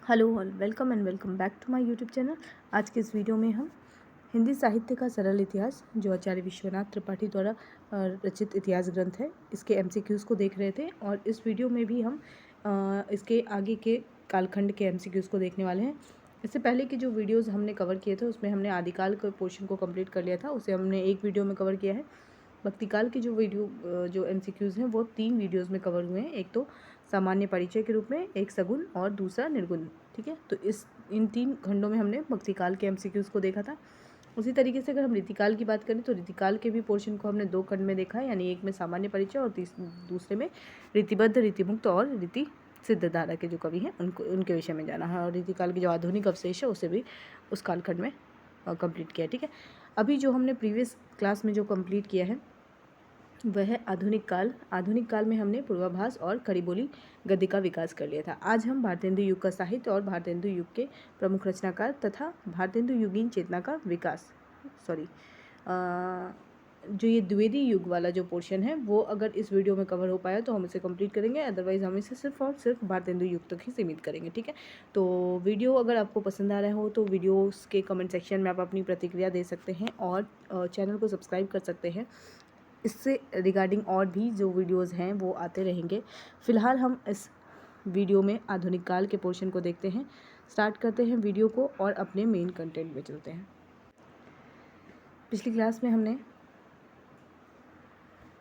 Hello all, welcome and welcome back to my YouTube channel. आज के इस video में हम हिंदी साहित्य का सरल इतिहास, जो आचार्य विश्वनाथ त्रिपाठी द्वारा रचित इतिहास ग्रंथ है, इसके एमसीक्यूज़ को देख रहे थे। और इस वीडियो में भी हम इसके आगे के कालखंड के एमसीक्यूज़ को देखने वाले हैं। इससे पहले की जो वीडियोज़ हमने कवर किए थे उसमें हमने आदिकाल के पोर्शन को कंप्लीट कर लिया था, उसे हमने एक वीडियो में कवर किया है। भक्तिकाल की जो एमसीक्यूज़ हैं वो 3 वीडियोज़ में कवर हुए हैं। एक तो सामान्य परिचय के रूप में, एक सगुण और दूसरा निर्गुण। ठीक है, तो इन 3 खंडों में हमने भक्तिकाल के एमसीक्यूज़ को देखा था। उसी तरीके से अगर हम रीतिकाल की बात करें तो रीतिकाल के भी पोर्शन को हमने 2 खंड में देखा है, यानी एक में सामान्य परिचय और दूसरे में रीतिबद्ध, रीतिमुक्त और रीति सिद्ध धारा के जो कवि हैं उनके विषय में जाना है। और रीतिकाल के जो आधुनिक अवशेष है उसे भी उस कालखंड में कंप्लीट किया। ठीक है, अभी जो हमने प्रीवियस क्लास में जो कंप्लीट किया है वह है आधुनिक काल। आधुनिक काल में हमने पूर्वाभास और खड़ी बोली गद्य का विकास कर लिया था। आज हम भारतेंदु युग का साहित्य और भारतेंदु युग के प्रमुख रचनाकार तथा भारतेंदु युगीन चेतना का विकास, जो ये द्विवेदी युग वाला जो पोर्शन है वो अगर इस वीडियो में कवर हो पाया तो हम इसे कंप्लीट करेंगे, अदरवाइज हम इसे सिर्फ और सिर्फ भारतेंदु युग तक ही सीमित करेंगे। ठीक है, तो वीडियो अगर आपको पसंद आ रहा हो तो वीडियोस के कमेंट सेक्शन में आप अपनी प्रतिक्रिया दे सकते हैं और चैनल को सब्सक्राइब कर सकते हैं। इससे रिगार्डिंग और भी जो वीडियोस हैं वो आते रहेंगे। फ़िलहाल हम इस वीडियो में आधुनिक काल के पोर्शन को देखते हैं। स्टार्ट करते हैं वीडियो को और अपने मेन कंटेंट में चलते हैं। पिछली क्लास में हमने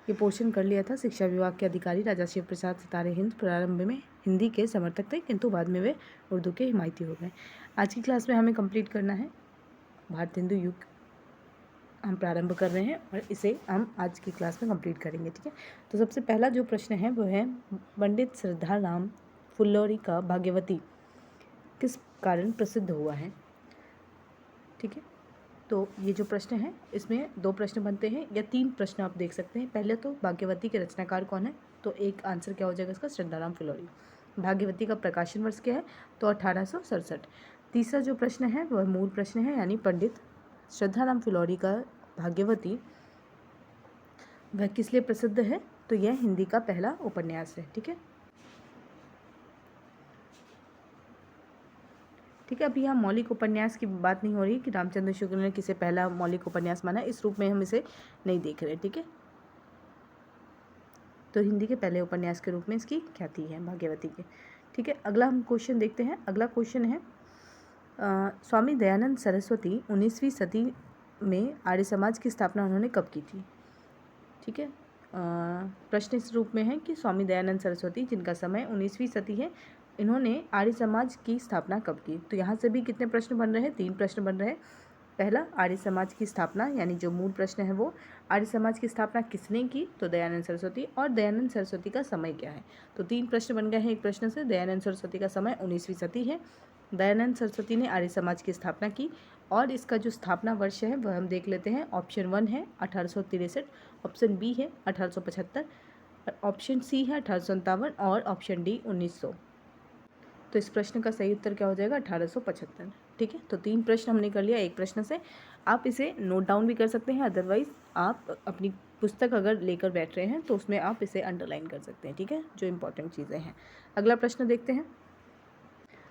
ये पोर्शन कर लिया था। शिक्षा विभाग के अधिकारी राजा शिव प्रसाद सितारे हिंद प्रारंभ में हिंदी के समर्थक थे, किंतु बाद में वे उर्दू के हिमायती हो गए। आज की क्लास में हमें कंप्लीट करना है भारतेंदु युग। हम प्रारंभ कर रहे हैं और इसे हम आज की क्लास में कंप्लीट करेंगे। ठीक है, तो सबसे पहला जो प्रश्न है वो है पंडित श्रद्धाराम फुल्लौरी का भाग्यवती किस कारण प्रसिद्ध हुआ है। ठीक है, तो ये जो प्रश्न है इसमें 2 प्रश्न बनते हैं या 3 प्रश्न आप देख सकते हैं। पहले तो भाग्यवती के रचनाकार कौन है, तो एक आंसर क्या हो जाएगा इसका, श्रद्धाराम फुल्लौरी। भाग्यवती का प्रकाशन वर्ष क्या है, तो 1867। तीसरा जो प्रश्न है वह मूल प्रश्न है, यानी पंडित श्रद्धाराम फुल्लौरी का भाग्यवती वह किस लिए प्रसिद्ध है, तो यह हिंदी का पहला उपन्यास है। ठीक है, ठीक है, अभी यहाँ मौलिक उपन्यास की बात नहीं हो रही कि रामचंद्र शुक्ल ने किसे पहला मौलिक उपन्यास माना, इस रूप में हम इसे नहीं देख रहे। ठीक है, तो हिंदी के पहले उपन्यास के रूप में इसकी ख्याति है भाग्यवती के। ठीक है, अगला हम क्वेश्चन देखते हैं। अगला क्वेश्चन है स्वामी दयानंद सरस्वती 19वीं सदी में आर्य समाज की स्थापना उन्होंने कब की थी। ठीक है, प्रश्न इस रूप में है कि स्वामी दयानंद सरस्वती, जिनका समय 19वीं सदी है, इन्होंने आर्य समाज की स्थापना कब की। तो यहाँ से भी कितने प्रश्न बन रहे हैं, 3 प्रश्न बन रहे हैं। पहला, आर्य समाज की स्थापना, यानी जो मूल प्रश्न है वो आर्य समाज की स्थापना किसने की, तो दयानंद सरस्वती। और दयानंद सरस्वती का समय क्या है, तो 3 प्रश्न बन गए हैं एक प्रश्न से। दयानंद सरस्वती का समय 19वीं सदी है। दयानंद सरस्वती ने आर्य समाज की स्थापना की और इसका जो स्थापना वर्ष है वह हम देख लेते हैं। ऑप्शन 1 है 1863, ऑप्शन बी है 1875, ऑप्शन सी है 1857 और ऑप्शन डी 1900। तो इस प्रश्न का सही उत्तर क्या हो जाएगा, 1875। ठीक है, तो 3 प्रश्न हमने कर लिया एक प्रश्न से। आप इसे नोट डाउन भी कर सकते हैं, अदरवाइज आप अपनी पुस्तक अगर लेकर बैठ रहे हैं तो उसमें आप इसे अंडरलाइन कर सकते हैं। ठीक है, जो इंपॉर्टेंट चीज़ें हैं। अगला प्रश्न देखते हैं।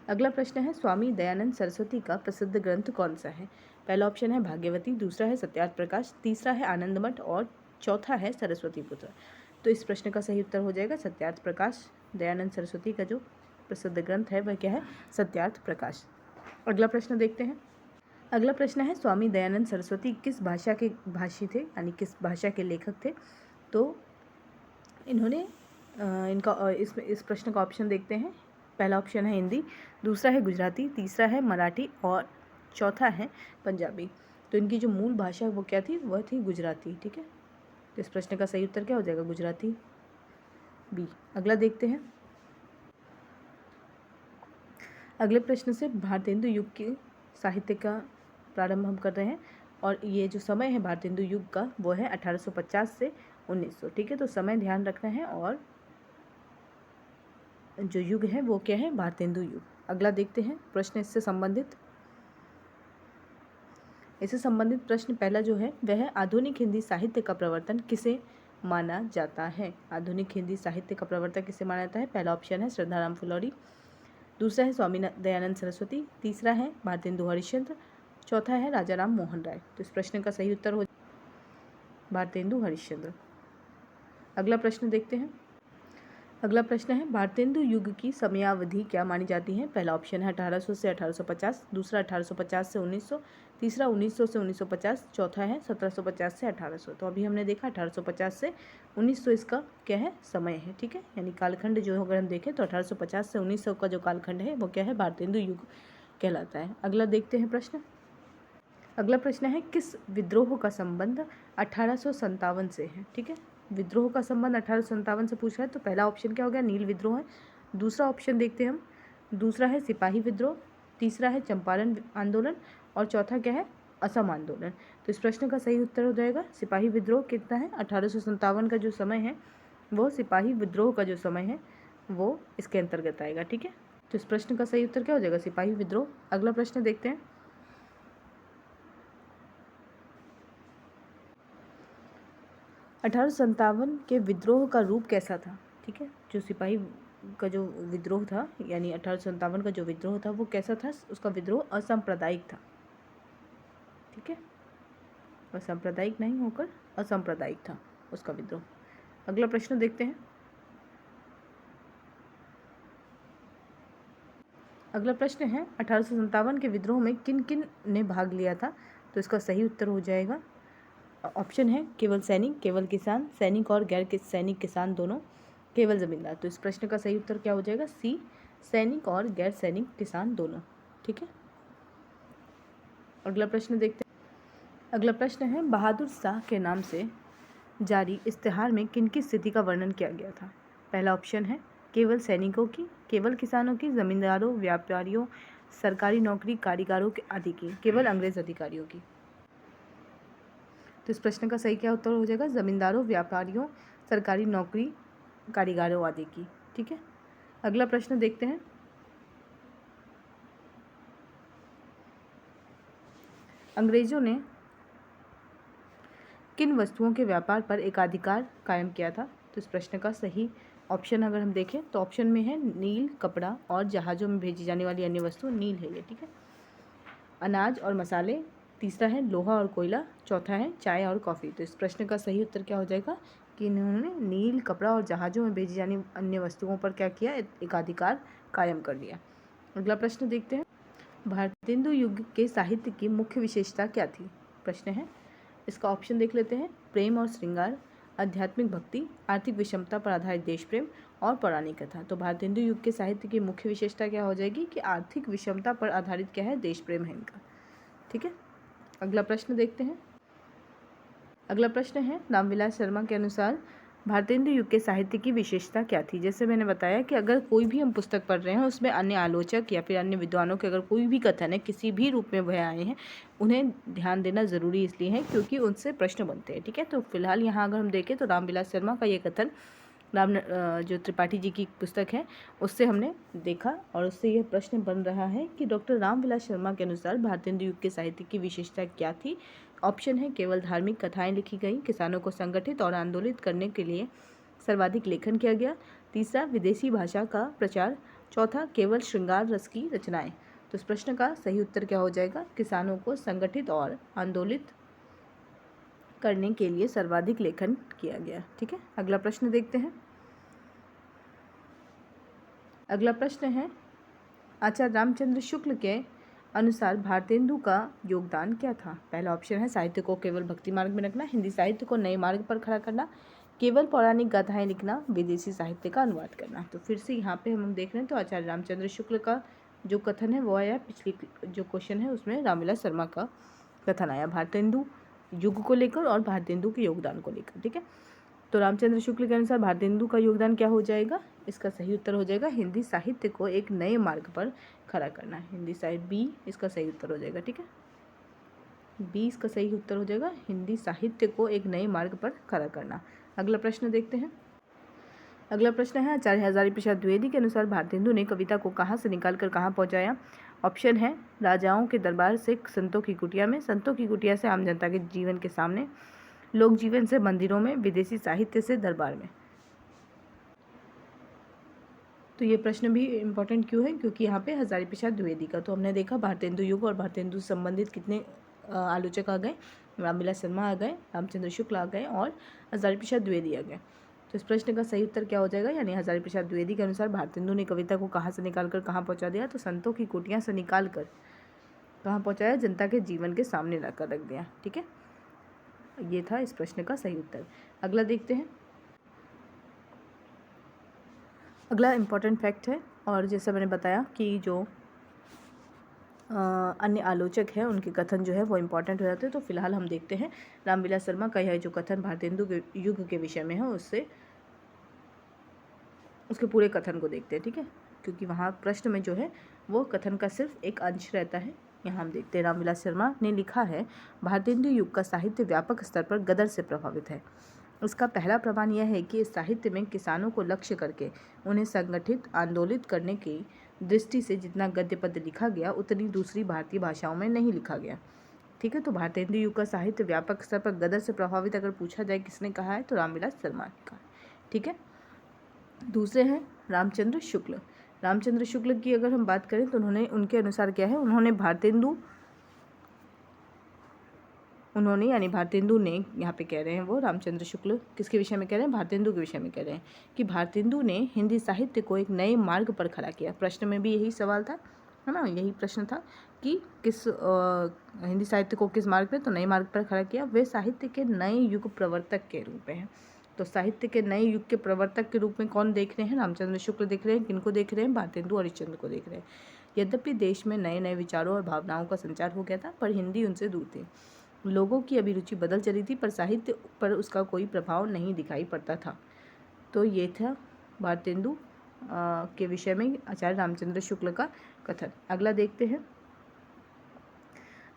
अगला प्रश्न है स्वामी दयानंद सरस्वती का प्रसिद्ध ग्रंथ कौन सा है। पहला ऑप्शन है भाग्यवती, दूसरा है सत्यार्थ प्रकाश, तीसरा है आनंद मठ और चौथा है सरस्वती पुत्र। तो इस प्रश्न का सही उत्तर हो जाएगा सत्यार्थ प्रकाश। दयानंद सरस्वती का जो प्रसिद्ध ग्रंथ है वह क्या है, सत्यार्थ प्रकाश। अगला प्रश्न देखते हैं। अगला प्रश्न है स्वामी दयानंद सरस्वती किस भाषा के भाषी थे, यानी किस भाषा के लेखक थे। तो इन्होंने इस प्रश्न का ऑप्शन देखते हैं। पहला ऑप्शन है हिंदी, दूसरा है गुजराती, तीसरा है मराठी और चौथा है पंजाबी। तो इनकी जो मूल भाषा वो क्या थी, वह थी गुजराती। ठीक है, तो इस प्रश्न का सही उत्तर क्या हो जाएगा, गुजराती, बी। अगला देखते हैं। अगले प्रश्न से भारतेंदु युग के साहित्य का प्रारंभ हम कर रहे हैं और ये जो समय है भारतेंदु युग का वो है 1850 से 1900। ठीक है, तो समय ध्यान रखना है और जो युग है वो क्या है, भारतेंदु युग। अगला देखते हैं प्रश्न इससे संबंधित प्रश्न पहला जो है वह है आधुनिक हिंदी साहित्य का प्रवर्तन किसे माना जाता है। आधुनिक हिंदी साहित्य का प्रवर्तक किसे माना जाता है। पहला ऑप्शन है श्रद्धाराम फुल्लौरी, दूसरा है स्वामी दयानंद सरस्वती, तीसरा है भारतेंदु हरिश्चंद्र, चौथा है राजा राम मोहन राय। तो इस प्रश्न का सही उत्तर हो भारतेंदु हरिश्चंद्र। अगला प्रश्न देखते हैं। अगला प्रश्न है भारतेंदु युग की समयावधि क्या मानी जाती है? पहला ऑप्शन है 1800 से 1850, दूसरा 1850 से 1900, तीसरा 1900 से 1950, चौथा है 1750 से 1800। तो अभी हमने देखा 1850 से 1900 इसका क्या है? समय है। ठीक है, यानी कालखंड जो अगर हम देखें तो 1850 से 1900 का जो कालखंड है वो क्या है? भारतेंदु युग कहलाता है। अगला देखते हैं प्रश्न। अगला प्रश्न है किस विद्रोह का संबंध 1857 से है? ठीक है, विद्रोह का संबंध 1857 से पूछ रहा है, तो पहला ऑप्शन क्या हो गया? नील विद्रोह है। दूसरा ऑप्शन देखते हैं हम, दूसरा है सिपाही विद्रोह, तीसरा है चंपारण आंदोलन और चौथा क्या है? असम आंदोलन। तो इस प्रश्न का सही उत्तर हो जाएगा सिपाही विद्रोह। कितना है? 1857 का जो समय है वो सिपाही विद्रोह का जो समय है वो इसके अंतर्गत आएगा। ठीक है, तो इस प्रश्न का सही उत्तर क्या हो जाएगा? सिपाही विद्रोह। अगला प्रश्न देखते हैं। 1857 के विद्रोह का रूप कैसा था? ठीक है, जो सिपाही का जो विद्रोह था यानी 1857 का जो विद्रोह था वो कैसा था? उसका विद्रोह असांप्रदायिक था। ठीक है, असांप्रदायिक नहीं होकर असांप्रदायिक था उसका विद्रोह। अगला प्रश्न देखते हैं। अगला प्रश्न है 1857 के विद्रोह में किन किन ने भाग लिया था? तो इसका सही उत्तर हो जाएगा ऑप्शन है केवल सैनिक, केवल किसान, सैनिक और गैर सैनिक किसान दोनों, केवल जमींदार। तो इस प्रश्न का सही उत्तर क्या हो जाएगा? सी, सैनिक और गैर सैनिक किसान दोनों। ठीक है, अगला प्रश्न देखते हैं। अगला प्रश्न है बहादुर शाह के नाम से जारी इश्तिहार में किन की स्थिति का वर्णन किया गया था? पहला ऑप्शन है केवल सैनिकों की, केवल किसानों की, जमींदारों, व्यापारियों, सरकारी नौकरी, कारीगरों आदि की, केवल अंग्रेज अधिकारियों की। तो इस प्रश्न का सही क्या उत्तर हो जाएगा? जमींदारों, व्यापारियों, सरकारी नौकरी, कारीगरों आदि की। ठीक है, अगला प्रश्न देखते हैं। अंग्रेजों ने किन वस्तुओं के व्यापार पर एकाधिकार कायम किया था? तो इस प्रश्न का सही ऑप्शन अगर हम देखें तो ऑप्शन में है नील, कपड़ा और जहाज़ों में भेजी जाने वाली अन्य वस्तु। नील है ये। ठीक है, अनाज और मसाले, तीसरा है लोहा और कोयला, चौथा है चाय और कॉफ़ी। तो इस प्रश्न का सही उत्तर क्या हो जाएगा कि इन्होंने नील, कपड़ा और जहाज़ों में भेजी जाने अन्य वस्तुओं पर क्या किया? एकाधिकार कायम कर लिया। अगला प्रश्न देखते हैं। भारतेंदु युग के साहित्य की मुख्य विशेषता क्या थी? प्रश्न है, इसका ऑप्शन देख लेते हैं। प्रेम और श्रृंगार, आध्यात्मिक भक्ति, आर्थिक विषमता पर आधारित देश प्रेम और पौराणिक कथा। तो भारतेंदु युग के साहित्य की मुख्य विशेषता क्या हो जाएगी कि आर्थिक विषमता पर आधारित क्या है? देश प्रेम है इनका। ठीक है, अगला प्रश्न देखते हैं। अगला प्रश्न है रामविलास शर्मा के अनुसार भारतेंदु युग के साहित्य की विशेषता क्या थी? जैसे मैंने बताया कि अगर कोई भी हम पुस्तक पढ़ रहे हैं उसमें अन्य आलोचक या फिर अन्य विद्वानों के अगर कोई भी कथन है किसी भी रूप में वह आए हैं, उन्हें ध्यान देना ज़रूरी इसलिए है क्योंकि उनसे प्रश्न बनते हैं। ठीक है, तो फिलहाल यहाँ अगर हम देखें तो रामविलास शर्मा का ये कथन जो त्रिपाठी जी की पुस्तक है उससे हमने देखा और उससे यह प्रश्न बन रहा है कि डॉक्टर रामविलास शर्मा के अनुसार भारतेंदु युग के साहित्य की विशेषता क्या थी? ऑप्शन है केवल धार्मिक कथाएं लिखी गई, किसानों को संगठित और आंदोलित करने के लिए सर्वाधिक लेखन किया गया, तीसरा विदेशी भाषा का प्रचार, चौथा केवल श्रृंगार रस की रचनाएं। तो इस प्रश्न का सही उत्तर क्या हो जाएगा? किसानों को संगठित और आंदोलित करने के लिए सर्वाधिक लेखन किया गया। ठीक है, अगला प्रश्न देखते हैं। अगला प्रश्न है आचार्य रामचंद्र शुक्ल के अनुसार भारतेंदु का योगदान क्या था? पहला ऑप्शन है साहित्य को केवल भक्ति मार्ग में रखना, हिंदी साहित्य को नए मार्ग पर खड़ा करना, केवल पौराणिक गाथाएं लिखना, विदेशी साहित्य का अनुवाद करना। तो फिर से यहाँ पे हम देख रहे हैं तो आचार्य रामचंद्र शुक्ल का जो कथन है वो आया, पिछली जो क्वेश्चन है उसमें रामविलास शर्मा का कथन आया भारतेंदु युग को लेकर और भारतेंदु के योगदान को लेकर। ठीक है, तो रामचंद्र शुक्ल के अनुसार भारतेंदु का योगदान क्या हो जाएगा? इसका सही उत्तर हो जाएगा हिंदी साहित्य को एक नए मार्ग पर खड़ा करना। हिंदी साहित्य बी इसका सही उत्तर हो जाएगा। ठीक है, बी इसका सही उत्तर हो जाएगा हिंदी साहित्य को एक नए मार्ग पर खड़ा करना। अगला प्रश्न देखते हैं। अगला प्रश्न है आचार्य हजारी प्रसाद द्विवेदी के अनुसार भारतेंदु ने कविता को कहाँ से निकाल कर कहाँ पहुँचाया? ऑप्शन है राजाओं के दरबार से संतों की कुटिया में, संतों की कुटिया से आम जनता के जीवन के सामने, लोक जीवन से मंदिरों में, विदेशी साहित्य से दरबार में। तो ये प्रश्न भी इम्पोर्टेंट क्यों है, क्योंकि यहाँ पे हजारी प्रसाद द्विवेदी का, तो हमने देखा भारतेंदु युग और भारतेंदु से संबंधित कितने आलोचक आ गए, रामविलास शर्मा आ गए, रामचंद्र शुक्ल आ गए और हजारी प्रसाद द्विवेदी आ गए। तो इस प्रश्न का सही उत्तर क्या हो जाएगा, यानी हजारी प्रसाद द्विवेदी के अनुसार भारतेंदु ने कविता को कहाँ से निकाल कर कहाँ पहुँचा दिया, तो संतों की कुटिया से निकाल कर कहाँ पहुँचाया, जनता के जीवन के सामने लाकर रख दिया। ठीक है, ये था इस प्रश्न का सही उत्तर। अगला देखते हैं। अगला इम्पॉर्टेंट फैक्ट है, और जैसा मैंने बताया कि जो अन्य आलोचक हैं उनके कथन जो है वो इम्पॉर्टेंट हो जाते हैं। तो फिलहाल हम देखते हैं रामविलास शर्मा का यह जो कथन भारतेंदु के युग के विषय में है उसके पूरे कथन को देखते हैं। ठीक है, क्योंकि वहाँ प्रश्न में जो है वो कथन का सिर्फ एक अंश रहता है। यहाँ हम देखते हैं रामविलास शर्मा ने लिखा है, भारतेंदु युग का साहित्य व्यापक स्तर पर गदर से प्रभावित है। उसका पहला प्रमाण यह है कि इस साहित्य में किसानों को लक्ष्य करके उन्हें संगठित आंदोलित करने की दृष्टि से जितना गद्य पद्य लिखा गया उतनी दूसरी भारतीय भाषाओं में नहीं लिखा गया। ठीक है, तो भारतेंदु युग का साहित्य व्यापक स्तर पर गदर से प्रभावित अगर पूछा जाए किसने कहा है, तो रामविलास शर्मा ने कहा। ठीक है, दूसरे हैं रामचंद्र शुक्ल। रामचंद्र शुक्ल की अगर हम बात करें तो उनके अनुसार क्या है, उन्होंने यानी भारतेंदु ने, यहाँ पे कह रहे हैं वो रामचंद्र शुक्ल किसके विषय में कह रहे हैं, भारतेंदु के विषय में कह रहे हैं कि भारतेंदु ने हिंदी साहित्य को एक नए मार्ग पर खड़ा किया। प्रश्न में भी यही सवाल था, है ना, यही प्रश्न था कि हिंदी साहित्य को किस मार्ग पे, तो नए मार्ग पर खड़ा किया। वे साहित्य के नए युग प्रवर्तक के रूप में हैं। तो साहित्य के नए युग के प्रवर्तक के रूप में कौन देख रहे हैं, रामचंद्र शुक्ल देख रहे हैं। किनको देख रहे हैं, भारतेंदु हरिश्चंद्र को देख रहे हैं। यद्यपि देश में नए नए विचारों और भावनाओं का संचार हो गया था, पर हिंदी उनसे दूर थी। लोगों की अभिरुचि बदल चली थी, पर साहित्य पर उसका कोई प्रभाव नहीं दिखाई पड़ता था। तो ये था भारतेंदु के विषय में आचार्य रामचंद्र शुक्ल का कथन। अगला देखते हैं।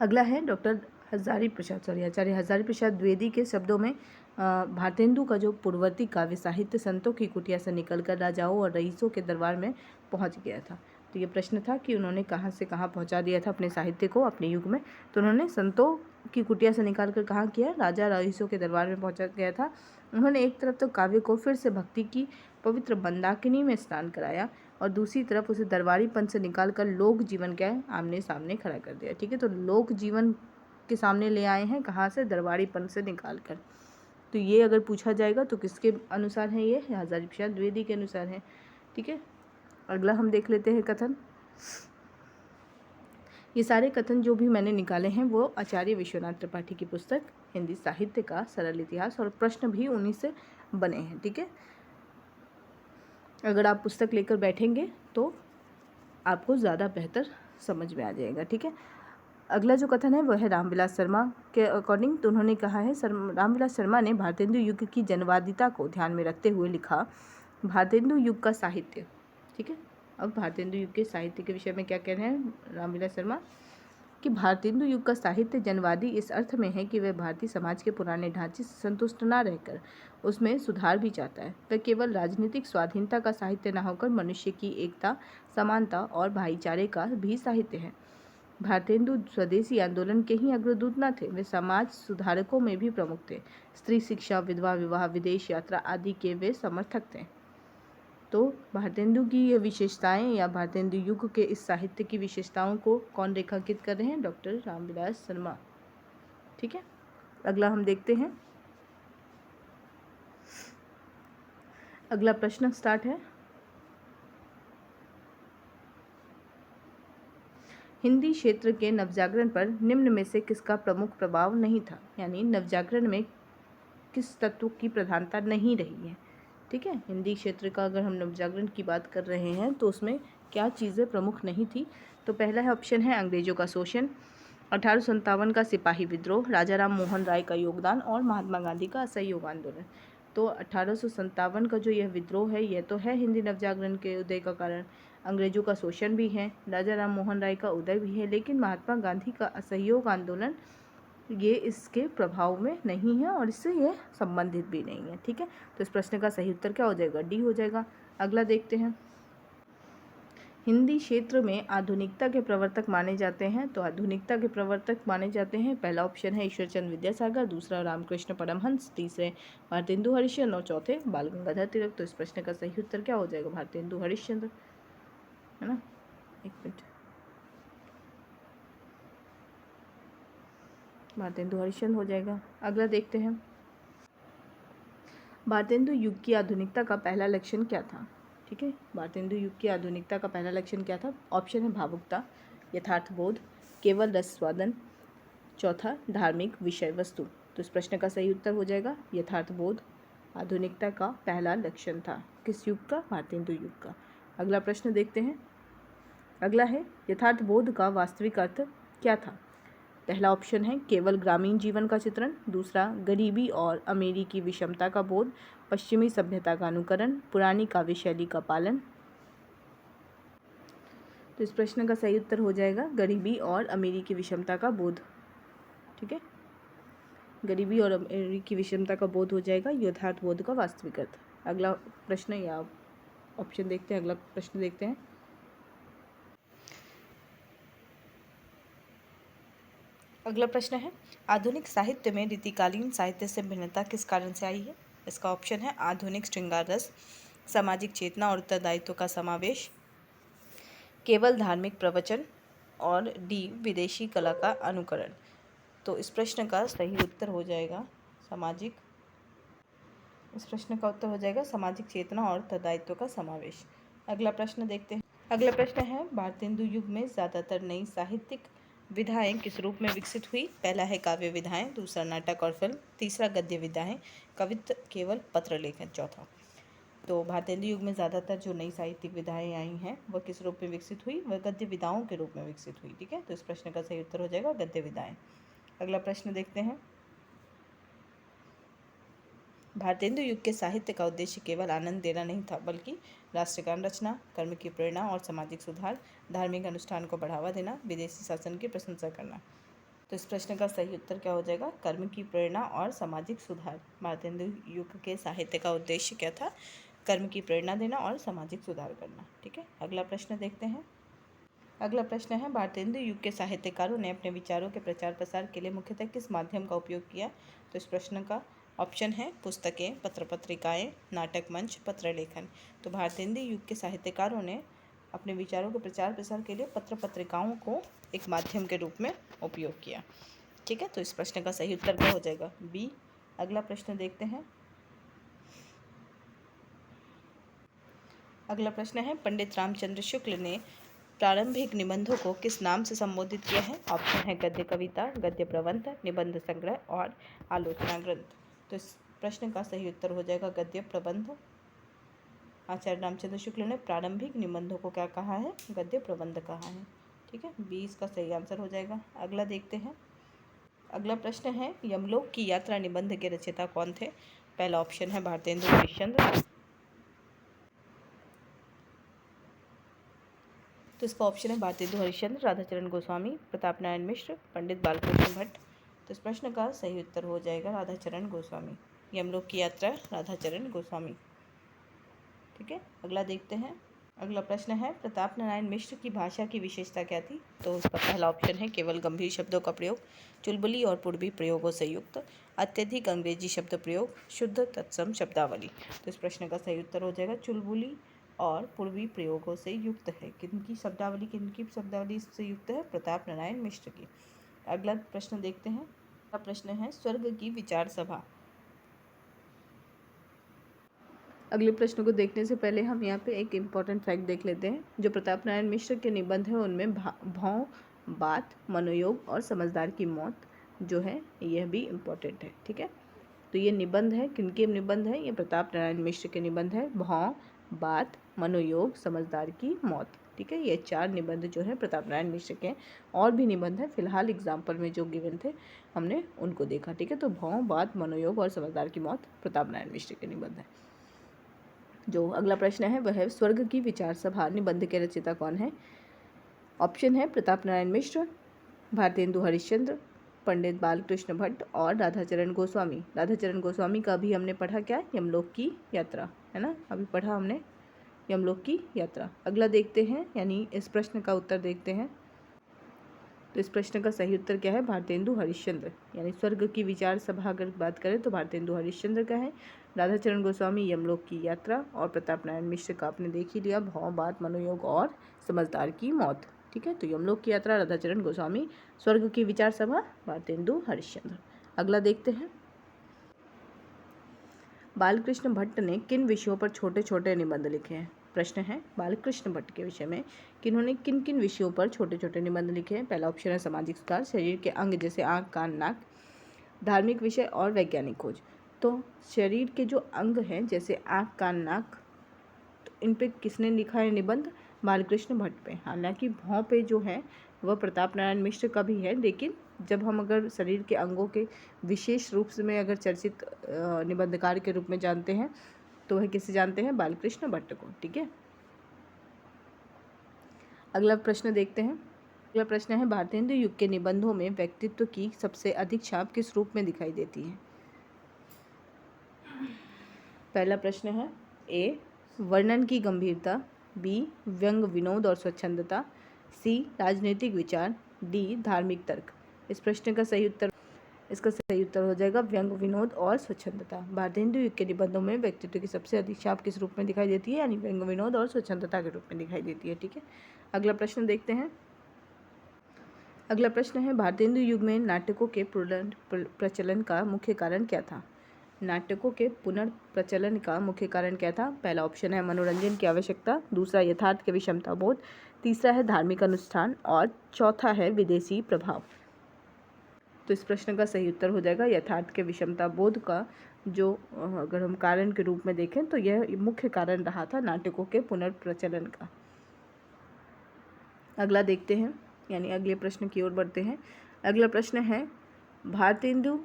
अगला है आचार्य हजारी प्रसाद द्विवेदी के शब्दों में भारतेंदु का जो पूर्ववर्ती काव्य साहित्य संतों की कुटिया से निकलकर राजाओं और रईसों के दरबार में पहुंच गया था। तो ये प्रश्न था कि उन्होंने कहाँ से कहाँ पहुंचा दिया था अपने साहित्य को अपने युग में, तो उन्होंने संतों की कुटिया से निकालकर कहाँ किया, राजा रईसों के दरबार में पहुंचा गया था। उन्होंने एक तरफ तो काव्य को फिर से भक्ति की पवित्र मंदाकिनी में स्नान कराया और दूसरी तरफ उसे दरबारीपन से निकाल कर लोक जीवन के आमने सामने खड़ा कर दिया। ठीक है, तो लोक जीवन के सामने ले आए हैं, कहाँ से, दरबारीपन से निकाल कर। तो ये अगर पूछा जाएगा तो किसके अनुसार है, ये हजारी प्रसाद द्विवेदी के अनुसार है। ठीक है, अगला हम देख लेते हैं कथन। ये सारे कथन जो भी मैंने निकाले हैं वो आचार्य विश्वनाथ त्रिपाठी की पुस्तक हिंदी साहित्य का सरल इतिहास, और प्रश्न भी उन्हीं से बने हैं। ठीक है, अगर आप पुस्तक लेकर बैठेंगे तो आपको ज़्यादा बेहतर समझ में आ जाएगा। ठीक है, अगला जो कथन है वह है रामविलास शर्मा के अकॉर्डिंग। तो उन्होंने कहा है, रामविलास शर्मा ने भारतेंदु युग की जनवादिता को ध्यान में रखते हुए लिखा, भारतेंदु युग का साहित्य। ठीक है, अब भारतेंदु युग के साहित्य के विषय में क्या कह रहे हैं रामविलास शर्मा, कि भारतेंदु युग का साहित्य जनवादी इस अर्थ में है कि वह भारतीय समाज के पुराने ढांचे से संतुष्ट न रहकर उसमें सुधार भी चाहता है। वह केवल राजनीतिक स्वाधीनता का साहित्य न होकर मनुष्य की एकता, समानता और भाईचारे का भी साहित्य है। भारतेंदु स्वदेशी आंदोलन के ही अग्रदूत न थे, वे समाज सुधारकों में भी प्रमुख थे। स्त्री शिक्षा, विधवा विवाह, विदेश यात्रा आदि के वे समर्थक थे। तो भारतेंदु की ये विशेषताएं या भारतेंदु युग के इस साहित्य की विशेषताओं को कौन रेखांकित कर रहे हैं, डॉक्टर रामविलास शर्मा। ठीक है, अगला हम देखते हैं। अगला प्रश्न स्टार्ट है। हिंदी क्षेत्र के नवजागरण पर निम्न में से किसका प्रमुख प्रभाव नहीं था, यानी नवजागरण में किस तत्व की प्रधानता नहीं रही है। ठीक है, हिंदी क्षेत्र का अगर हम नवजागरण की बात कर रहे हैं तो उसमें क्या चीज़ें प्रमुख नहीं थी। तो पहला है ऑप्शन है अंग्रेजों का शोषण, 1857 का सिपाही विद्रोह, राजा राम मोहन राय का योगदान और महात्मा गांधी का असहयोग आंदोलन। तो 1857 का जो यह विद्रोह है यह तो है हिंदी नवजागरण के उदय का कारण, अंग्रेजों का शोषण भी है, राजा राम मोहन राय का उदय भी है, लेकिन महात्मा गांधी का असहयोग आंदोलन ये इसके प्रभाव में नहीं है और इससे ये संबंधित भी नहीं है। ठीक है, तो इस प्रश्न का सही उत्तर क्या हो जाएगा, डी हो जाएगा। अगला देखते हैं। हिंदी क्षेत्र में आधुनिकता के प्रवर्तक माने जाते हैं, तो आधुनिकता के प्रवर्तक माने जाते हैं, पहला ऑप्शन है ईश्वरचंद्र विद्यासागर, दूसरा रामकृष्ण परमहंस, तीसरे भारतेंदु हरिश्चंद्र और चौथे बाल गंगाधर तिलक। तो इस प्रश्न का सही उत्तर क्या हो जाएगा? भारतेंदु हरिश्चंद्र, है ना। एक मिनट, भारतेंदु हरिश्चंद्र हो जाएगा। अगला देखते हैं, भारतेंदु युग की आधुनिकता का पहला लक्षण क्या था? ठीक है, भारतेंदु युग की आधुनिकता का पहला लक्षण क्या था? ऑप्शन है भावुकता, यथार्थबोध, केवल रस स्वादन, चौथा धार्मिक विषय वस्तु। तो इस प्रश्न का सही उत्तर हो जाएगा यथार्थबोध आधुनिकता का पहला लक्षण था। किस युग का? भारतेंदु युग का। अगला प्रश्न देखते हैं। अगला है यथार्थबोध का वास्तविक अर्थ क्या था? पहला ऑप्शन है केवल ग्रामीण जीवन का चित्रण, दूसरा गरीबी और अमीरी की विषमता का बोध, पश्चिमी सभ्यता का अनुकरण, पुरानी काव्य शैली का पालन। तो इस प्रश्न का सही उत्तर हो जाएगा गरीबी और अमीरी की विषमता का बोध। ठीक है, गरीबी और अमीरी की विषमता का बोध हो जाएगा यथार्थ बोध का वास्तविक अर्थ। अगला प्रश्न या ऑप्शन देखते हैं, अगला प्रश्न देखते हैं। अगला प्रश्न है आधुनिक साहित्य में रीतिकालीन साहित्य से भिन्नता किस कारण से आई है? इसका ऑप्शन है आधुनिक श्रृंगार रस, सामाजिक चेतना और उत्तरदायित्व का समावेश, केवल धार्मिक प्रवचन और डी विदेशी कला का अनुकरण। तो इस प्रश्न का सही उत्तर हो जाएगा सामाजिक, इस प्रश्न का उत्तर हो जाएगा सामाजिक चेतना और उत्तरदायित्व का समावेश। अगला प्रश्न देखते हैं। अगला प्रश्न है भारतेंदु युग में ज़्यादातर नई साहित्यिक विधाएं किस रूप में विकसित हुई? पहला है काव्य विधाएं, दूसरा नाटक और फिल्म, तीसरा गद्य विधाएं, कवित्व, केवल पत्र लेखन, चौथा। तो भारतेंदु युग में ज़्यादातर जो नई साहित्यिक विधाएं आई हैं वह किस रूप में विकसित हुई? वह गद्य विधाओं के रूप में विकसित हुई। ठीक है, तो इस प्रश्न का सही उत्तर हो जाएगा गद्य विधाएं। अगला प्रश्न देखते हैं। भारतेंदु युग के साहित्य का उद्देश्य केवल आनंद देना नहीं था, बल्कि राष्ट्रगान रचना, कर्म की प्रेरणा और सामाजिक सुधार, धार्मिक अनुष्ठान को बढ़ावा देना, विदेशी शासन की प्रशंसा करना। तो इस प्रश्न का सही उत्तर क्या हो जाएगा? कर्म की प्रेरणा और सामाजिक सुधार। भारतेंदु युग के साहित्य का उद्देश्य क्या था? कर्म की प्रेरणा देना और सामाजिक सुधार करना। ठीक है, अगला प्रश्न देखते हैं। अगला प्रश्न है भारतेंदु युग के साहित्यकारों ने अपने विचारों के प्रचार प्रसार के लिए मुख्यतः किस माध्यम का उपयोग किया? तो इस प्रश्न का ऑप्शन है पुस्तकें, पत्र पत्रिकाएं, नाटक मंच, पत्र लेखन। तो भारतेंदु युग के साहित्यकारों ने अपने विचारों के प्रचार प्रसार के लिए पत्र पत्रिकाओं को एक माध्यम के रूप में उपयोग किया। ठीक है, तो इस प्रश्न का सही उत्तर क्या हो जाएगा? बी। अगला प्रश्न देखते हैं। अगला प्रश्न है पंडित रामचंद्र शुक्ल ने प्रारंभिक निबंधों को किस नाम से संबोधित किया है? ऑप्शन है गद्य कविता, गद्य प्रबंध, निबंध संग्रह और आलोचना ग्रंथ। तो इस प्रश्न का सही उत्तर हो जाएगा गद्य प्रबंध। आचार्य रामचंद्र शुक्ल ने प्रारंभिक निबंधों को क्या कहा है? गद्य प्रबंध कहा है। ठीक है, बी इसका सही आंसर हो जाएगा। अगला देखते हैं। अगला प्रश्न है यमलोक की यात्रा निबंध के रचयिता कौन थे? पहला ऑप्शन है भारतेंदु हरिश्चंद्र, तो इसका ऑप्शन है भारतेंदु हरिश्चंद्र, राधाचरण गोस्वामी, प्रताप नारायण मिश्र, पंडित बालकृष्ण भट्ट। तो इस प्रश्न का सही उत्तर हो जाएगा राधाचरण गोस्वामी। यमलोक की यात्रा राधाचरण गोस्वामी। ठीक है, अगला देखते हैं। अगला प्रश्न है प्रताप नारायण मिश्र की भाषा की विशेषता क्या थी? तो उसका पहला ऑप्शन है केवल गंभीर शब्दों का प्रयोग, चुलबुली और पूर्वी प्रयोगों से युक्त, अत्यधिक अंग्रेजी शब्द प्रयोग, शुद्ध तत्सम शब्दावली। तो इस प्रश्न का सही उत्तर हो जाएगा चुलबुली और पूर्वी प्रयोगों से युक्त है। किनकी शब्दावली से युक्त है? प्रताप नारायण मिश्र की। अगला प्रश्न देखते हैं। अगला प्रश्न है स्वर्ग की विचार सभा। अगले प्रश्न को देखने से पहले हम यहाँ पे एक इम्पॉर्टेंट फैक्ट देख लेते हैं। जो प्रताप नारायण मिश्र के निबंध हैं उनमें भौं, बात, मनोयोग और समझदार की मौत जो है यह भी इम्पॉर्टेंट है। ठीक है, तो ये निबंध है, किनके निबंध है? ये प्रताप नारायण मिश्र के निबंध है। भौं, बात, मनोयोग, समझदार की मौत। ठीक है, ये 4 निबंध जो है प्रताप नारायण मिश्र के। और भी निबंध है, फिलहाल एग्जाम्पल में जो गिवन थे हमने उनको देखा। ठीक है, तो भौं, बात, मनोयोग और समझदार की मौत प्रताप नारायण मिश्र के निबंध है। जो अगला प्रश्न है वह है स्वर्ग की विचार सभा निबंध के रचयिता कौन है? ऑप्शन है प्रताप नारायण मिश्र, भारतेंदु हरिश्चंद्र, पंडित बालकृष्ण भट्ट और राधाचरण गोस्वामी। राधाचरण गोस्वामी का अभी हमने पढ़ा क्या? यमलोक की यात्रा, है ना, अभी पढ़ा हमने यमलोक की यात्रा। अगला देखते हैं, यानी इस प्रश्न का उत्तर देखते हैं। तो इस प्रश्न का सही उत्तर क्या है? भारतेंदु हरिश्चंद्र, यानी स्वर्ग की विचार सभा अगर बात करें तो भारतेंदु हरिश्चंद्र का है। राधाचरण गोस्वामी यमलोक की यात्रा, और प्रताप नारायण मिश्र का आपने देख ही लिया, भाव बात मनोयोग और समझदार की मौत। ठीक है, तो यमलोक की यात्रा राधाचरण गोस्वामी, स्वर्ग की विचार सभा भारतेंदु हरिश्चंद्र। अगला देखते हैं, बालकृष्ण भट्ट ने किन विषयों पर छोटे छोटे निबंध लिखे हैं? प्रश्न है बालकृष्ण भट्ट के विषय में किन्होंने किन किन विषयों पर छोटे छोटे निबंध लिखे हैं? पहला ऑप्शन है सामाजिक सुधार, शरीर के अंग जैसे आँख कान नाक, धार्मिक विषय और वैज्ञानिक खोज। तो शरीर के जो अंग हैं जैसे आँख कान नाक, तो इन पे किसने लिखा है निबंध? बालकृष्ण भट्ट पे। हालांकि भौं पे जो है वह प्रताप नारायण मिश्र का भी है, लेकिन जब हम अगर शरीर के अंगों के विशेष रूप से में अगर चर्चित निबंधकार के रूप में जानते हैं तो वह किसे जानते हैं? बालकृष्ण भट्ट को। ठीक है, अगला प्रश्न देखते हैं। अगला प्रश्न है भारतेंदु युग के निबंधों में व्यक्तित्व की सबसे अधिक छाप किस रूप में दिखाई देती है? पहला प्रश्न है ए वर्णन की गंभीरता, बी व्यंग विनोद और स्वच्छंदता, सी राजनीतिक विचार, डी धार्मिक तर्क। इस प्रश्न का सही उत्तर, इसका सही उत्तर हो जाएगा व्यंग विनोद और स्वच्छंदता। भारतेंदु युग के निबंधों में व्यक्तित्व की सबसे अधिक छाप किस रूप में दिखाई देती है? यानी व्यंग विनोद और स्वच्छंदता के रूप में दिखाई देती है। ठीक है, अगला प्रश्न देखते हैं। अगला प्रश्न है भारतेंदु युग में नाटकों के प्रचलन का मुख्य कारण क्या था? नाटकों के पुनर्प्रचलन का मुख्य कारण क्या था? पहला ऑप्शन है मनोरंजन की आवश्यकता, दूसरा यथार्थ के विषमता बोध, तीसरा है धार्मिक अनुष्ठान और चौथा है विदेशी प्रभाव। तो इस प्रश्न का सही उत्तर हो जाएगा यथार्थ के विषमता बोध का जो अगर हम कारण के रूप में देखें तो यह मुख्य कारण रहा था नाटकों के पुनर्प्रचलन का। अगला देखते हैं, यानी अगले प्रश्न की ओर बढ़ते हैं। अगला प्रश्न है भारतेंदु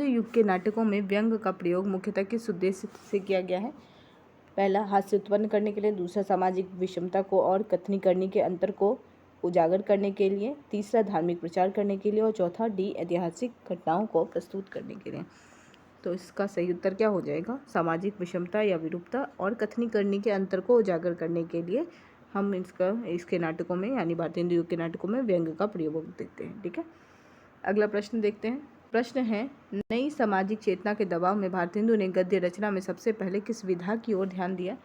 युग के नाटकों में व्यंग का प्रयोग मुख्यतः किस उद्देश्य से किया गया है? पहला हास्य उत्पन्न करने के लिए, दूसरा सामाजिक विषमता को और कथनीकरणी के अंतर को उजागर करने के लिए, तीसरा धार्मिक प्रचार करने के लिए और चौथा डी ऐतिहासिक घटनाओं को प्रस्तुत करने के लिए। तो इसका सही उत्तर क्या हो जाएगा? सामाजिक विषमता या विरूपता और कथनीकरणी के अंतर को उजागर करने के लिए हम इसके नाटकों में यानी भारतेंदु युग के नाटकों में व्यंग का प्रयोग देखते हैं। ठीक है, अगला प्रश्न देखते हैं। प्रश्न है नई सामाजिक चेतना के दबाव में भारतेंदु ने गद्य रचना में सबसे पहले किस विधा की ओर ध्यान दिया?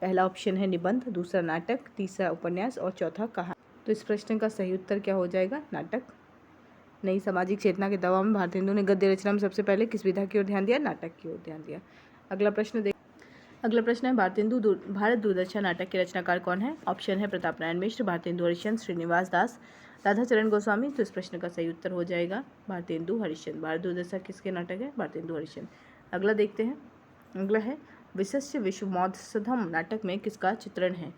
पहला ऑप्शन है निबंध, दूसरा नाटक, तीसरा उपन्यास और चौथा कहानी। तो इस प्रश्न का सही उत्तर क्या हो जाएगा? नाटक। नई सामाजिक चेतना के दबाव में भारतेंदु ने गद्य रचना में सबसे पहले किस विधा की ओर ध्यान दिया? नाटक की ओर ध्यान दिया। अगला प्रश्न है भारत दूरदर्शन नाटक के रचनाकार कौन है? ऑप्शन है प्रताप नारायण मिश्र, भारतेंदु हरिश्चंद्र, श्रीनिवास दास, राधाचरण गोस्वामी। तो इस प्रश्न का सही उत्तर हो जाएगा भारतेंदु हरिश्चंद्र। भारत दूरदर्शन किसके नाटक है? भारतेंदु हरिश्चंद्र। अगला देखते हैं। अगला है विशिष्ट विश्वमौधसधम नाटक में किसका चित्रण है?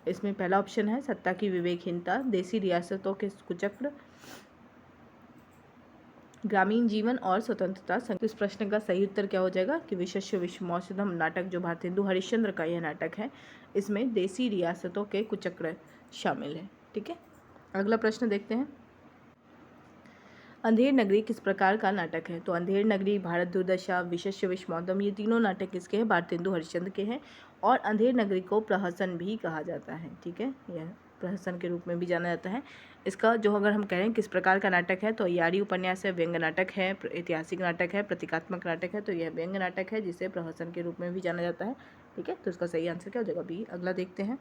इसमें पहला ऑप्शन है सत्ता की विवेकहीनता, देसी रियासतों के कुचक्र, ग्रामीण जीवन और स्वतंत्रता। तो इस प्रश्न का सही उत्तर क्या हो जाएगा कि विशिष्ट विश्वमौधसधम नाटक जो भारतेंदु हरिश्चंद्र का यह नाटक है इसमें देसी रियासतों के कुचक्र शामिल है। ठीक है, अगला प्रश्न देखते हैं। अंधेर नगरी किस प्रकार का नाटक है? तो अंधेर नगरी, भारत दूरदशा, विशिष्ट विश्वमौधम, ये तीनों नाटक किसके हैं? भारतेंदु हरिश्चंद्र के हैं। और अंधेर नगरी को प्रहसन भी कहा जाता है। ठीक है, यह प्रहसन के रूप में भी जाना जाता है। इसका जो अगर हम कह रहे हैं किस प्रकार का नाटक है तो यारी उपन्यास है, व्यंग्य नाटक है, ऐतिहासिक नाटक है, प्रतीकात्मक नाटक है। तो यह व्यंग्य नाटक है जिसे प्रहसन के रूप में भी जाना जाता है। ठीक है, तो इसका सही आंसर क्या हो जाएगा? बी। अगला देखते हैं।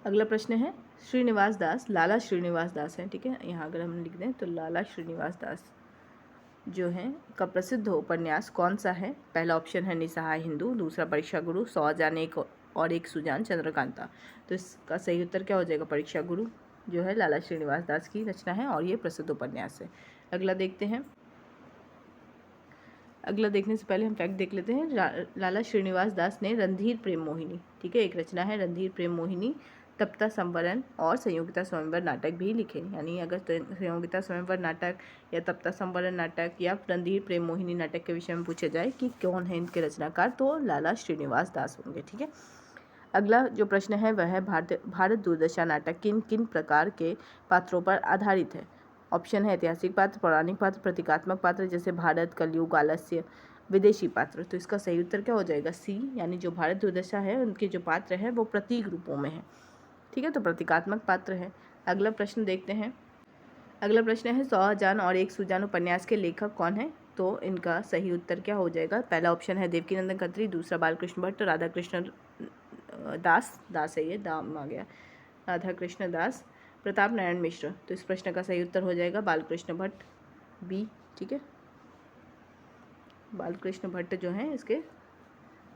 अगला प्रश्न है श्रीनिवास दास, लाला श्रीनिवास दास है। ठीक है, यहाँ अगर हम लिख दें तो लाला श्रीनिवास दास जो है का प्रसिद्ध उपन्यास कौन सा है? पहला ऑप्शन है निसहाय हिंदू, दूसरा परीक्षा गुरु, 100 जाने और एक सुजान, चंद्रकांता। तो इसका सही उत्तर क्या हो जाएगा? परीक्षा गुरु जो है लाला श्रीनिवास दास की रचना है और ये प्रसिद्ध उपन्यास है। अगला देखते हैं। अगला देखने से पहले हम फैक्ट देख लेते हैं। लाला श्रीनिवास दास ने रणधीर प्रेम मोहिनी, ठीक है, एक रचना है रणधीर प्रेम मोहिनी, तप्ता संवरण और संयोगिता स्वयंवर नाटक भी लिखे। यानी अगर संयोगिता स्वयंवर नाटक या तप्ता संवरण नाटक या रणधीर प्रेम मोहिनी नाटक के विषय में पूछा जाए कि कौन है इनके रचनाकार तो लाला श्रीनिवास दास होंगे। ठीक है, अगला जो प्रश्न है वह है भारत दूरदर्शन नाटक किन किन प्रकार के पात्रों पर आधारित है? ऑप्शन है ऐतिहासिक पात्र, पौराणिक पात्र, प्रतीकात्मक पात्र जैसे भारत, कलयुग, आलस्य, विदेशी पात्र। तो इसका सही उत्तर क्या हो जाएगा? सी, यानी जो भारत दुर्दशा है उनके जो पात्र है वो प्रतीक रूपों में है। ठीक है, तो प्रतीकात्मक पात्र है। अगला प्रश्न देखते हैं। अगला प्रश्न है 100 जान और एक सुजान उपन्यास के लेखक कौन है? तो इनका सही उत्तर क्या हो जाएगा? पहला ऑप्शन है देवकीनंदन खत्री, दूसरा बालकृष्ण भट्ट, राधा कृष्ण दास है, ये दाम आ गया, राधा कृष्ण दास, प्रताप नारायण मिश्र। तो इस प्रश्न का सही उत्तर हो जाएगा बालकृष्ण भट्ट, बी। ठीक है, बालकृष्ण भट्ट जो हैं इसके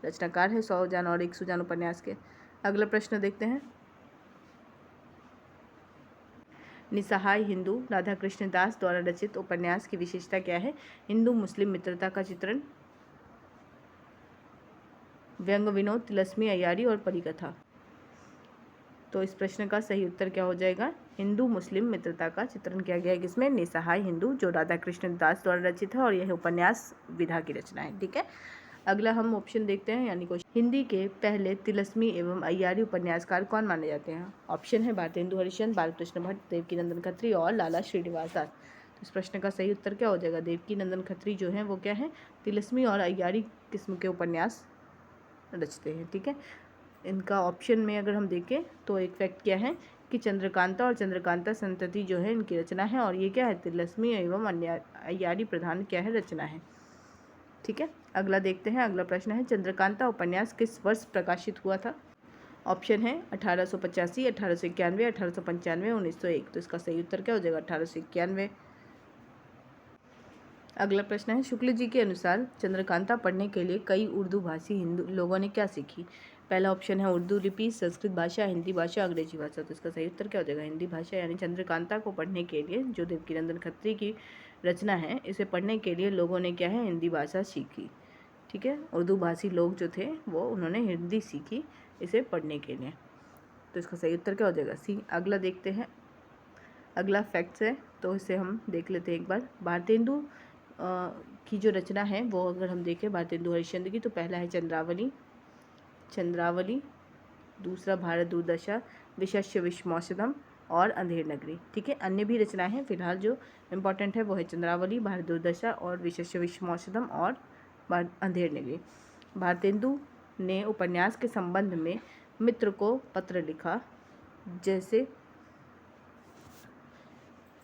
रचनाकार है 100 जान और एक सुजान उपन्यास के। अगला प्रश्न देखते हैं। निसहाय हिंदू राधा कृष्ण दास द्वारा रचित उपन्यास की विशेषता क्या है? हिंदू मुस्लिम मित्रता का चित्रण, व्यंग विनोद, तिलस्मी, अय्यारी और परिकथा। तो इस प्रश्न का सही उत्तर क्या हो जाएगा? हिंदू मुस्लिम मित्रता का चित्रण किया गया है किसमें? निसहाय हिंदू, जो राधा कृष्ण दास द्वारा रचित है और यह उपन्यास विधा की रचना है। ठीक है, अगला हम ऑप्शन देखते हैं, यानी क्वेश्चन। हिंदी के पहले तिलस्मी एवं अय्यारी उपन्यासकार कौन माने जाते हैं? ऑप्शन है भारतेंदु हरिश्चंद्र, बालकृष्ण भट्ट, देवकीनंदन खत्री और लाला श्रीनिवास दास। तो इस प्रश्न का सही उत्तर क्या हो जाएगा? देवकीनंदन खत्री जो है वो क्या है? तिलस्मी और अय्यारी किस्म के उपन्यास रचते हैं। ठीक है, इनका ऑप्शन में अगर हम देखें तो एक फैक्ट क्या है कि चंद्रकांता और चंद्रकांता संतति जो है इनकी रचना है, और ये क्या है? तिलस्मी एवं अय्यारी प्रधान क्या है? रचना है। ठीक है, अगला देखते हैं। अगला प्रश्न है चंद्रकांता उपन्यास किस वर्ष प्रकाशित हुआ था? ऑप्शन है 1885, 1891, 1895, 1901। तो इसका सही उत्तर क्या हो जाएगा? 1891। अगला प्रश्न है शुक्ल जी के अनुसार चंद्रकांता पढ़ने के लिए कई उर्दू भाषी हिंदू लोगों ने क्या सीखी? पहला ऑप्शन है उर्दू लिपि, संस्कृत भाषा, हिंदी भाषा, अंग्रेजी भाषा। तो इसका सही उत्तर क्या हो जाएगा? हिंदी भाषा, यानी चंद्रकांता को पढ़ने के लिए, जो देवकीनंदन खत्री की रचना है, इसे पढ़ने के लिए लोगों ने क्या है? हिंदी भाषा सीखी। ठीक है, उर्दू भाषी लोग जो थे वो उन्होंने हिंदी सीखी इसे पढ़ने के लिए। तो इसका सही उत्तर क्या हो जाएगा? सी। अगला देखते हैं। अगला फैक्ट्स है तो इसे हम देख लेते हैं एक बार। भारतेंदु की जो रचना है वो अगर हम देखें भारतेंदु हरिश्चंद्र की, तो पहला है चंद्रावली, दूसरा भारत दुर्दशा, विशस्य विश्वमौसम और अंधेर नगरी। ठीक है, अन्य भी रचनाएं हैं, फिलहाल जो इम्पोर्टेंट है वो है चंद्रावली, भारत दुर्दशा और विशस्य विश्वमौसम और अंधेर नगरी। भारतेंदु ने उपन्यास के संबंध में मित्र को पत्र लिखा, जैसे,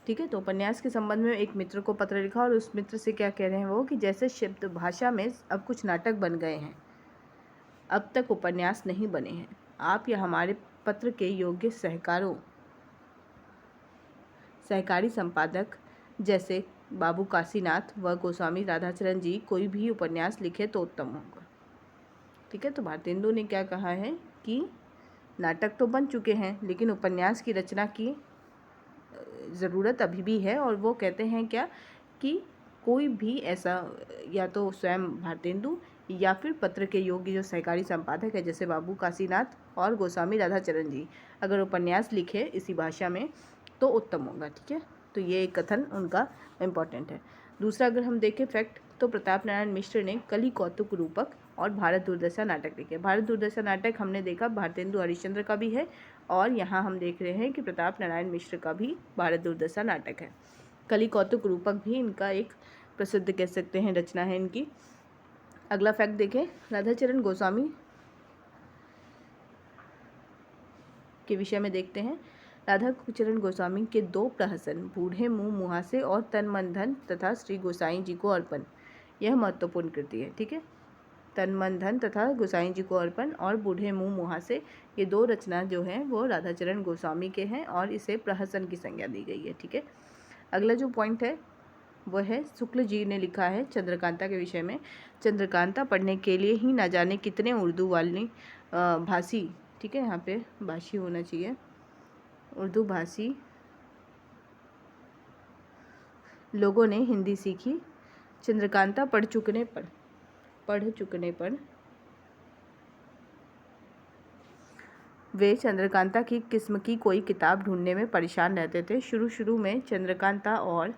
ठीक है, तो उपन्यास के संबंध में एक मित्र को पत्र लिखा और उस मित्र से क्या कह रहे हैं वो कि जैसे शब्द भाषा में अब कुछ नाटक बन गए हैं, अब तक उपन्यास नहीं बने हैं, आप या हमारे पत्र के योग्य सहकारी संपादक जैसे बाबू काशीनाथ व गोस्वामी राधाचरण जी कोई भी उपन्यास लिखे तो उत्तम होगा। ठीक है, तो भारतेंदु ने क्या कहा है कि नाटक तो बन चुके हैं लेकिन उपन्यास की रचना की ज़रूरत अभी भी है, और वो कहते हैं क्या कि कोई भी ऐसा, या तो स्वयं भारतेंदु या फिर पत्र के योग्य जो सहकारी संपादक है जैसे बाबू काशीनाथ और गोस्वामी राधाचरण जी, अगर उपन्यास लिखे इसी भाषा में तो उत्तम होगा। ठीक है, तो ये एक कथन उनका इम्पॉर्टेंट है। दूसरा अगर हम देखें फैक्ट, तो प्रताप नारायण मिश्र ने कली कौतुक रूपक और भारत दुर्दशा नाटक लिखे। भारत दुर्दशा नाटक हमने देखा भारतेंदु हरिश्चंद्र का भी है, और यहाँ हम देख रहे हैं कि प्रताप नारायण मिश्र का भी भारत दुर्दशा नाटक है। कली कौतुक रूपक भी इनका एक प्रसिद्ध कह सकते हैं रचना है इनकी। अगला फैक्ट देखें, राधाचरण गोस्वामी के विषय में देखते हैं। राधाचरण गोस्वामी के 2 प्रहसन, बूढ़े मुँह मुहासे और तन मन धन तथा श्री गोसाई जी को अर्पण, यह महत्वपूर्ण कृति है। ठीक है, तन मन धन तथा गोसाई जी को अर्पण और बूढ़े मुँह मुहासे, ये 2 रचना जो हैं वो राधाचरण गोस्वामी के हैं और इसे प्रहसन की संज्ञा दी गई है। ठीक है, अगला जो पॉइंट है वह है शुक्ल जी ने लिखा है चंद्रकांता के विषय में, चंद्रकांता पढ़ने के लिए ही ना जाने कितने उर्दू वाली भाषी, ठीक है, यहाँ पे भाषी होना चाहिए, उर्दू भाषी लोगों ने हिंदी सीखी। चंद्रकांता पढ़ चुकने पर वे चंद्रकांता की किस्म की कोई किताब ढूंढने में परेशान रहते थे। शुरू में चंद्रकांता और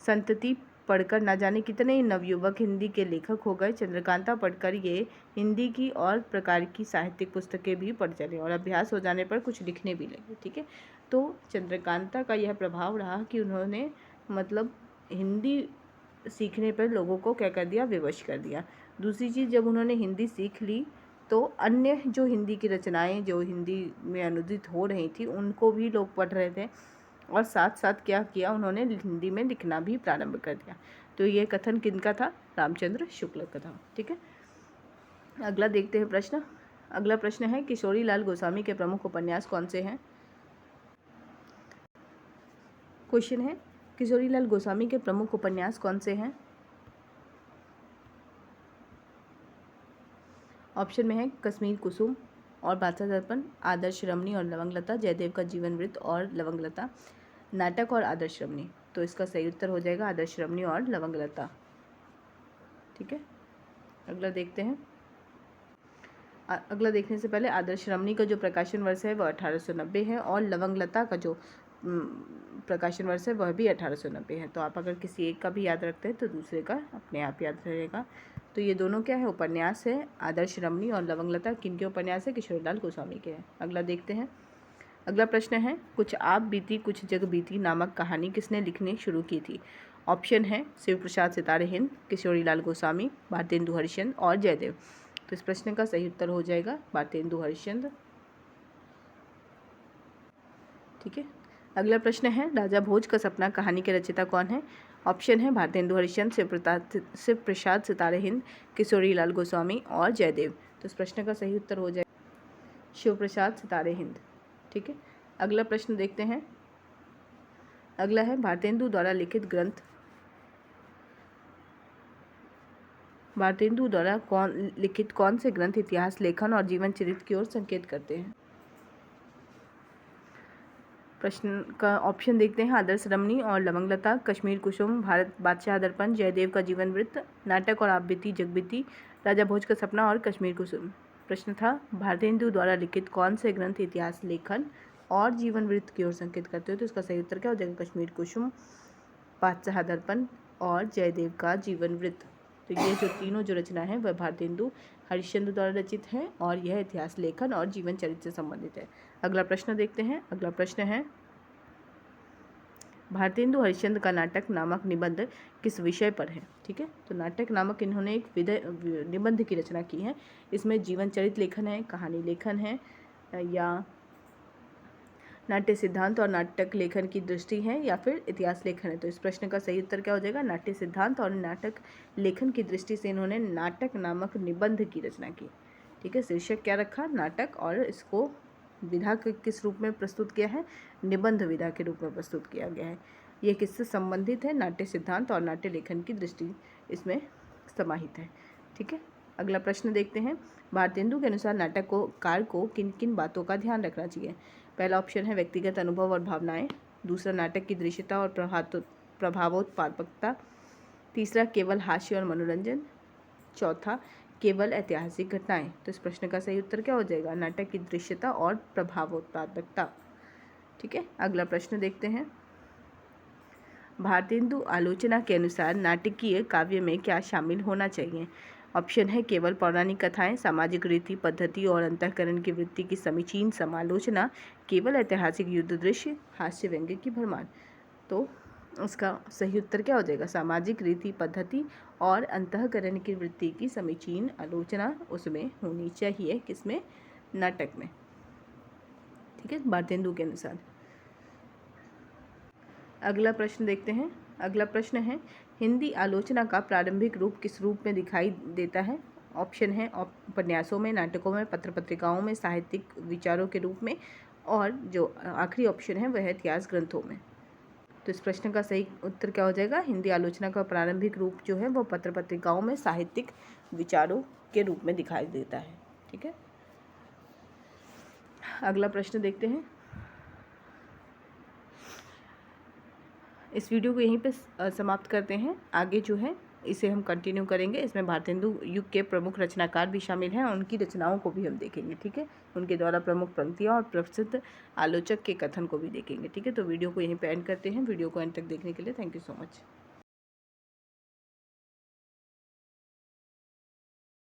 संतति पढ़कर ना जाने कितने ही नवयुवक हिंदी के लेखक हो गए। चंद्रकांता पढ़कर ये हिंदी की और प्रकार की साहित्यिक पुस्तकें भी पढ़ चले और अभ्यास हो जाने पर कुछ लिखने भी लगे। ठीक है, तो चंद्रकांता का यह प्रभाव रहा कि उन्होंने मतलब हिंदी सीखने पर लोगों को क्या कर दिया, विवश कर दिया। दूसरी चीज़, जब उन्होंने हिंदी सीख ली तो अन्य जो हिंदी की रचनाएं जो हिंदी में अनुदित हो रही थी उनको भी लोग पढ़ रहे थे और साथ साथ क्या किया, उन्होंने हिंदी में लिखना भी प्रारंभ कर दिया। तो ये कथन किनका था, रामचंद्र शुक्ल का था। ठीक है, अगला देखते हैं प्रश्न। अगला प्रश्न है किशोरी लाल गोस्वामी के प्रमुख उपन्यास कौन से हैं। क्वेश्चन है किशोरी लाल गोस्वामी के प्रमुख उपन्यास कौन से हैं। ऑप्शन में है कश्मीर कुसुम और बादशाह दर्पण, आदर्श रमणी और लवंगलता, जयदेव का जीवन वृत्त और लवंगलता, नाटक और आदर्श रमणी। तो इसका सही उत्तर हो जाएगा आदर्श रमणी और लवंगलता। ठीक है, अगला देखते हैं। अगला देखने से पहले आदर्श रमणी का जो प्रकाशन वर्ष है वह 1890 है और लवंगलता का जो प्रकाशन वर्ष है वह भी 1890 है। तो आप अगर किसी एक का भी याद रखते हैं तो दूसरे का अपने आप याद रहेगा। तो ये दोनों क्या है, उपन्यास है। आदर्श रमणी और लवंगलता किनके उपन्यास है, किशोरी लाल गोस्वामी के हैं। अगला देखते हैं। अगला प्रश्न है कुछ आप बीती कुछ जग बीती नामक कहानी किसने लिखनी शुरू की थी। ऑप्शन है शिव प्रसाद सितारे हिंद, किशोरी लाल गोस्वामी, भारतेंदु हरिश्चंद्र और जयदेव। तो इस प्रश्न का सही उत्तर हो जाएगा भारतेंदु हरिश्चंद्र। ठीक है, अगला प्रश्न है राजा भोज का सपना कहानी के रचयिता कौन है। ऑप्शन है भारतेंदु हरिश्चंद्र, शिव प्रसाद सितारे हिंद, किशोरी लाल गोस्वामी और जयदेव। तो इस प्रश्न का सही उत्तर हो जाएगा शिव प्रसाद सितारे हिंद। ठीक है, अगला प्रश्न देखते हैं। अगला है भारतेंदु द्वारा लिखित ग्रंथ, भारतेंदु द्वारा लिखित कौन से ग्रंथ इतिहास लेखन और जीवन चरित्र की ओर संकेत करते हैं। प्रश्न का ऑप्शन देखते हैं आदर्श रमणी और लवंगलता, कश्मीर कुसुम, भारत बादशाह दर्पण, जयदेव का जीवन वृत्त, नाटक और आप बीती जग बीती, राजा भोज का सपना और कश्मीर कुसुम। प्रश्न था भारतेंदु द्वारा लिखित कौन से ग्रंथ इतिहास लेखन और जीवन वृत्त की ओर संकेत करते हो। तो इसका सही उत्तर क्या हो जाएगा, कश्मीर कुसुम, बादशाह दर्पण और जयदेव का जीवन वृत्त। तो ये जो तीनों जो रचना है वह भारतेंदु हरिश्चंद्र द्वारा रचित है और यह इतिहास लेखन और जीवन चरित्र से संबंधित है। अगला प्रश्न देखते हैं। अगला प्रश्न है भारतेंदु हरिश्चंद्र का नाटक नामक निबंध किस विषय पर है। ठीक है, तो नाटक नामक इन्होंने एक निबंध की रचना की है। इसमें जीवन चरित्र लेखन है, कहानी लेखन है या नाट्य सिद्धांत और नाटक लेखन की दृष्टि है या फिर इतिहास लेखन है। तो इस प्रश्न का सही उत्तर क्या हो जाएगा, नाट्य सिद्धांत और नाटक लेखन की दृष्टि से इन्होंने नाटक नामक निबंध की रचना की। ठीक है, शीर्षक क्या रखा, नाटक, और इसको विधा किस रूप में प्रस्तुत किया है, निबंध विधा के रूप में प्रस्तुत किया गया है। यह किससे संबंधित है, नाट्य सिद्धांत और नाट्य लेखन की दृष्टि इसमें समाहित है। ठीक है, अगला प्रश्न देखते हैं। भारतेंदु के अनुसार नाटक को कार को किन किन बातों का ध्यान रखना चाहिए। पहला ऑप्शन है व्यक्तिगत अनुभव और भावनाएं, दूसरा नाटक की दृश्यता और प्रभावोत्पादकता, तीसरा केवल हास्य और मनोरंजन, चौथा केवल ऐतिहासिक घटनाएं। तो इस प्रश्न का सही उत्तर क्या हो जाएगा, नाटक की दृश्यता और प्रभावोत्पादकता। ठीक है, अगला प्रश्न देखते हैं। भारतेंदु आलोचना के अनुसार नाटकीय काव्य में क्या शामिल होना चाहिए। ऑप्शन है केवल पौराणिक कथाएं, सामाजिक रीति पद्धति और अंतःकरण की वृत्ति की समीचीन समालोचना, केवल ऐतिहासिक युद्ध दृश्य, हास्य व्यंग्य की भरमार। तो उसका सही उत्तर क्या हो जाएगा, सामाजिक रीति पद्धति और अंतःकरण की वृत्ति की समीचीन आलोचना उसमें होनी चाहिए, किसमें, नाटक में। ठीक है, भारतेंदु के अनुसार। अगला प्रश्न देखते हैं। अगला प्रश्न है हिंदी आलोचना का प्रारंभिक रूप किस रूप में दिखाई देता है। ऑप्शन है उपन्यासों में, नाटकों में, पत्र पत्रिकाओं में, साहित्यिक विचारों के रूप में, और जो आखिरी ऑप्शन है वह है इतिहास ग्रंथों में। तो इस प्रश्न का सही उत्तर क्या हो जाएगा, हिंदी आलोचना का प्रारंभिक रूप जो है वो पत्र पत्रिकाओं में साहित्यिक विचारों के रूप में दिखाई देता है। ठीक है, अगला प्रश्न देखते हैं। इस वीडियो को यहीं पे समाप्त करते हैं। आगे जो है इसे हम कंटिन्यू करेंगे। इसमें भारतेंदु युग के प्रमुख रचनाकार भी शामिल हैं और उनकी रचनाओं को भी हम देखेंगे। ठीक है, उनके द्वारा प्रमुख पंक्तियाँ और प्रसिद्ध आलोचक के कथन को भी देखेंगे। ठीक है, तो वीडियो को यहीं पे एंड करते हैं। वीडियो को एंड तक देखने के लिए थैंक यू सो मच।